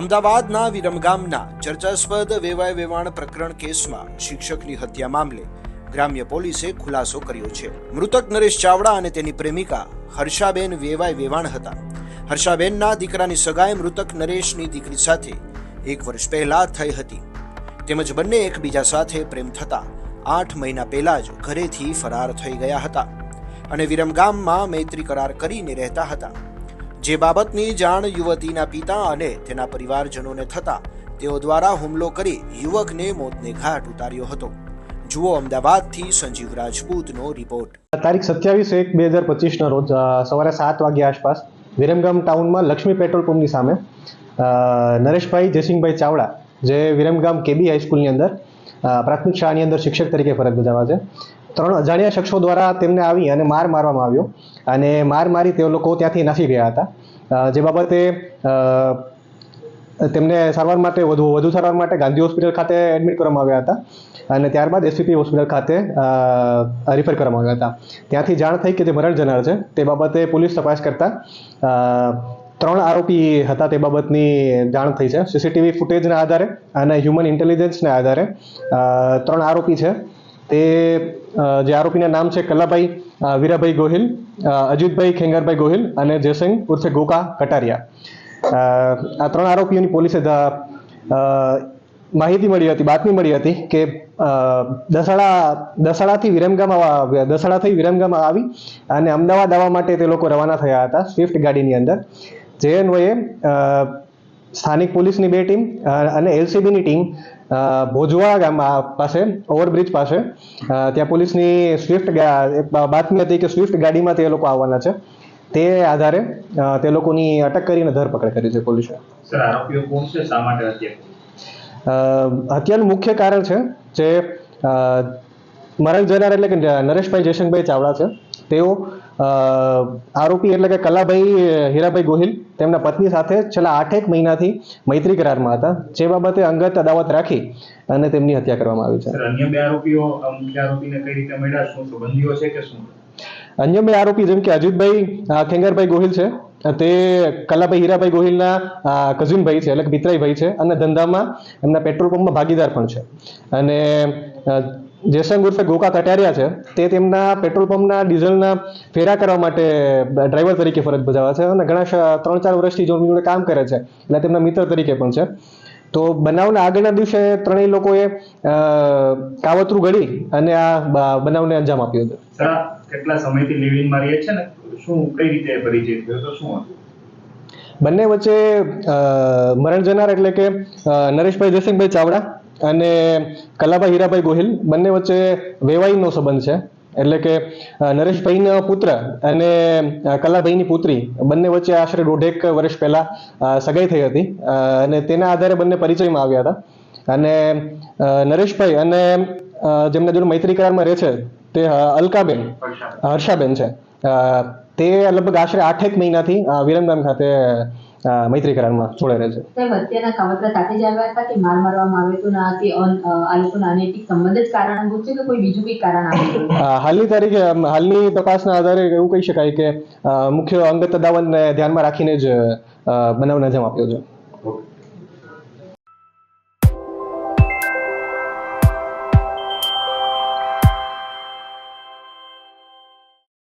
અમદાવાદના વિરમગામના ચર્ચાસ્પદ વેવાય વેવાણ પ્રકરણ કેસમાં શિક્ષકની હત્યા મામલે ગ્રામ્ય પોલીસે ખુલાસો કર્યો છે. મૃતક નરેશ ચાવડા અને તેની પ્રેમિકા હર્ષાબેન વેવાય વેવાણ હતા. હર્ષાબેનના દીકરાની સગાઈ મૃતક નરેશની દીકરી સાથે 1 વર્ષ પહેલા થઈ હતી. તેમજ બંને એકબીજા સાથે પ્રેમ થતા 8 મહિના પહેલા જ ઘરેથી ફરાર થઈ ગયા હતા અને વિરમગામમાં મૈત્રી કરાર કરીને રહેતા હતા. જે બાબતની જાણ યુવતીના પિતા અને તેના પરિવારજનોને થતા તેઓ દ્વારા હુમલો કરી યુવકને મોતને ઘાટ ઉતાર્યો હતો. જુઓ અમદાવાદથી સંજીવ રાજપૂતનો રિપોર્ટ. તારીખ 27/1/2025 ના રોજ સવારે 7 વાગ્યા આસપાસ વિરમગામ ટાઉનમાં લક્ષ્મી પેટ્રોલ પંપની સામે નરેશભાઈ જયસિંહભાઈ ચાવડા, જે વિરમગામ કેબી હાઈસ્કૂલની અંદર પ્રાથમિક શાળાની અંદર શિક્ષક તરીકે ફરજ બજાવે છે, 3 અજાણ્યા શખ્સો દ્વારા તેમને આવી અને માર મારવામાં આવ્યો અને માર મારી તે લોકો ત્યાંથી નાસી ગયા હતા. જે બાબતે તેમને સારવાર માટે વધુ સારવાર માટે ગાંધી હોસ્પિટલ ખાતે એડમિટ કરવામાં આવ્યા હતા અને ત્યારબાદ એસવીપી હોસ્પિટલ ખાતે રિફર કરવામાં આવ્યા હતા. ત્યાંથી જાણ થઈ કે જે મરણ જનાર છે તે બાબતે પોલીસ તપાસ કરતા 3 આરોપી હતા તે બાબતની જાણ થઈ છે. સીસીટીવી ફૂટેજના આધારે અને હ્યુમન ઇન્ટેલિજન્સના આધારે 3 આરોપી છે. તે જે આરોપીના નામ છે કલાભાઈ વીરાભાઈ ગોહિલ, અજીતભાઈ ખેંગારભાઈ ગોહિલ અને જયસિંહ ઉર્ફે ગોકા કટારિયા. આ 3 આરોપીઓની પોલીસે માહિતી મળી હતી, બાતમી મળી હતી કે દસાડાથી વિરમગામ આવી અને અમદાવાદ આવવા માટે તે લોકો રવાના થયા હતા સ્વિફ્ટ ગાડીની અંદર. જે અન્વયે સ્થાનિક પોલીસની 2 ટીમ અને એલસીબીની ટીમ ભોજવા ગામ પાસે ઓવરબ્રિજ પાસે ત્યાં પોલીસની બાતમી હતી કે સ્વિફ્ટ ગાડીમાં તે લોકો આવવાના છે. તે આધારે તે લોકોની અટક કરીને ધરપકડ કરી છે પોલીસે. સર, આરોપીઓ કોણ છે? શા માટે હત્યાનું મુખ્ય કારણ છે જે મરણ જનાર એટલે કે નરેશભાઈ જયસિંહભાઈ ચાવડા છે. તેઓ આરોપી એટલે કે કલાભાઈ હીરાભાઈ ગોહિલ તેમના પત્ની સાથે છેલ્લા 8 મહિનાથી મૈત્રી કરારમાં હતા, જે બાબતે અંગત અદાવત રાખી અને તેમની હત્યા કરવામાં આવી છે. અન્ય 2 આરોપીઓ આરોપીને કઈ રીતે મળ્યા? શું સંબંધીઓ છે કે શું? અન્ય 2 આરોપી જેમ કે અજીતભાઈ ખેંગારભાઈ ગોહિલ છે, તે કલાભાઈ હીરાભાઈ ગોહિલના કઝિનભાઈ છે એટલે કે પિતરાઈ છે અને ધંધામાં એમના પેટ્રોલ પંપમાં ભાગીદાર પણ છે. અને જયસિંહ ઉર્ફે ગોકા કટારિયા છે, તે તેમના પેટ્રોલ પંપના ડીઝલના ફેરા કરવા માટે ડ્રાઈવર તરીકે ફરજ બજાવે છે અને ઘણા 3-4 વર્ષથી જોડે કામ કરે છે એટલે તેમના મિત્ર તરીકે પણ છે. તો બનાવના આગળના દિવસે 3 લોકોએ કાવતરું ઘડી અને આ બનાવને અંજામ આપ્યો હતો. સર, કેટલા સમયથી લિવિંગમાં રહે છે ને શું કઈ રીતે પરિચય થયો તો શું હતું? બંને વચ્ચે મરણ જનાર એટલે કે નરેશભાઈ જયસિંહભાઈ ચાવડા અને કલાભાઈ હીરાભાઈ ગોહિલ બંને વચ્ચે વેવાઈનો સંબંધ છે. એટલે કે નરેશભાઈનો પુત્ર અને કલાભાઈની પુત્રી બંને વચ્ચે આશરે 1.5 વર્ષ પહેલા સગાઈ થઈ હતી અને તેના આધારે બંને પરિચયમાં આવ્યા હતા. અને નરેશભાઈ અને જેમના જોડે મૈત્રી કરારમાં રહે છે તે અલકાબેન હર્ષાબેન છે. તે લગભગ આશરે 8 મહિનાથી વિરમગામ ખાતે મૈત્રી કરારમાં જોડે રહે છે. હત્યાના કાવતરા સાથે જ આવ્યા હતા કે માર મારવામાં આવ્યો હતો ના કે આ લોકોના અનૈતિક સંબંધ જ કારણભૂત છે કે કોઈ બીજું કોઈ કારણ આવ્યું? હાલની તપાસના આધારે એવું કહી શકાય કે મુખ્ય અંગત અદાવતને ધ્યાનમાં રાખીને જ બનાવને અંજામ આપ્યો છે.